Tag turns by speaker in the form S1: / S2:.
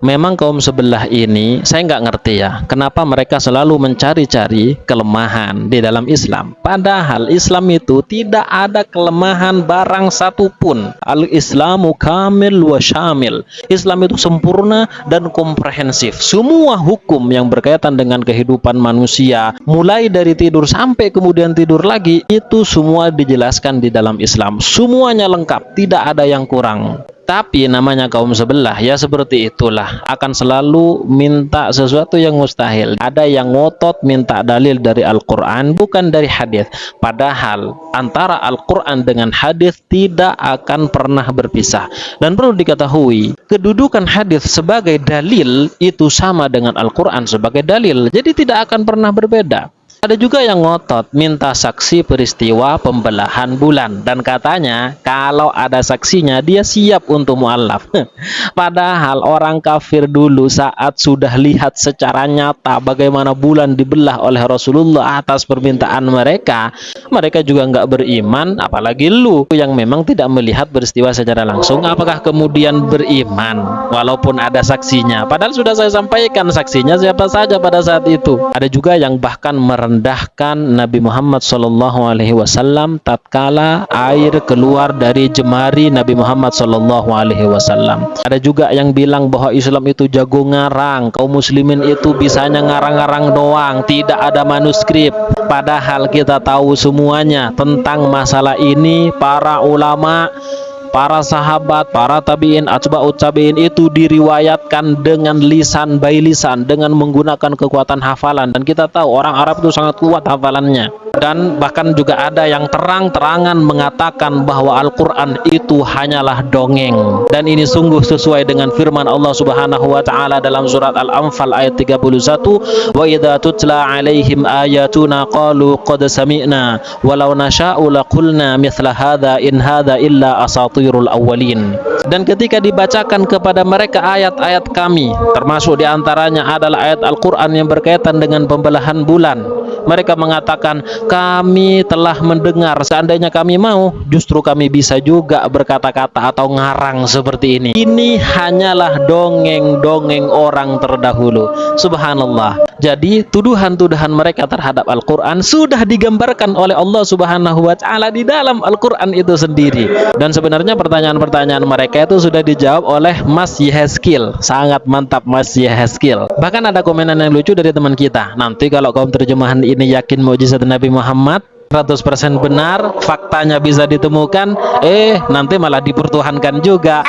S1: Memang kaum sebelah ini, saya nggak ngerti ya, kenapa mereka selalu mencari-cari kelemahan di dalam Islam. Padahal Islam itu tidak ada kelemahan barang satupun. Al-Islamu kamil wa syamil. Islam itu sempurna dan komprehensif. Semua hukum yang berkaitan dengan kehidupan manusia, mulai dari tidur sampai kemudian tidur lagi, itu semua dijelaskan di dalam Islam. Semuanya lengkap, tidak ada yang kurang. Tapi namanya kaum sebelah, ya seperti itulah, akan selalu minta sesuatu yang mustahil. Ada yang ngotot minta dalil dari Al-Quran, bukan dari hadis. Padahal antara Al-Quran dengan hadis tidak akan pernah berpisah. Dan perlu diketahui, kedudukan hadis sebagai dalil itu sama dengan Al-Quran sebagai dalil. Jadi tidak akan pernah berbeda. Ada juga yang ngotot minta saksi peristiwa pembelahan bulan, dan katanya kalau ada saksinya dia siap untuk mualaf. Padahal orang kafir dulu saat sudah lihat secara nyata bagaimana bulan dibelah oleh Rasulullah atas permintaan mereka, mereka juga nggak beriman. Apalagi lu yang memang tidak melihat peristiwa secara langsung, apakah kemudian beriman walaupun ada saksinya? Padahal sudah saya sampaikan saksinya siapa saja pada saat itu. Ada juga yang bahkan merendahkan Nabi Muhammad SAW tatkala air keluar dari jemari Nabi Muhammad SAW. Ada juga yang bilang bahwa Islam itu jago ngarang, kaum muslimin itu bisanya ngarang-ngarang doang, tidak ada manuskrip. Padahal kita tahu semuanya tentang masalah ini. Para ulama, para sahabat, para tabi'in, atba'ut tabi'in itu diriwayatkan dengan lisan by lisan, dengan menggunakan kekuatan hafalan. Dan kita tahu orang Arab itu sangat kuat hafalannya. Dan bahkan juga ada yang terang-terangan mengatakan bahwa Al-Quran itu hanyalah dongeng. Dan ini sungguh sesuai dengan firman Allah Subhanahu wa Ta'ala dalam surat Al-Anfal ayat 31, wa idza tutla alaihim ayatuna qalu qad sami'na walau nasha'u laqulna mithla hadza in hadza illa asatirul awwalin. Dan ketika dibacakan kepada mereka ayat-ayat kami, termasuk diantaranya adalah ayat Al-Quran yang berkaitan dengan pembelahan bulan, mereka mengatakan, kami telah mendengar, seandainya kami mau, justru kami bisa juga berkata-kata atau ngarang seperti ini. Ini hanyalah dongeng-dongeng orang terdahulu. Subhanallah. Jadi tuduhan-tuduhan mereka terhadap Al-Quran sudah digambarkan oleh Allah Subhanahu wa Ta'ala di dalam Al-Quran itu sendiri. Dan sebenarnya pertanyaan-pertanyaan mereka itu sudah dijawab oleh Mas Yeheskil. Sangat mantap Mas Yeheskil. Bahkan ada komenan yang lucu dari teman kita, nanti kalau kaum terjemahan ini yakin mukjizat Nabi Muhammad 100% benar, faktanya bisa ditemukan, nanti malah dipertuhankan juga.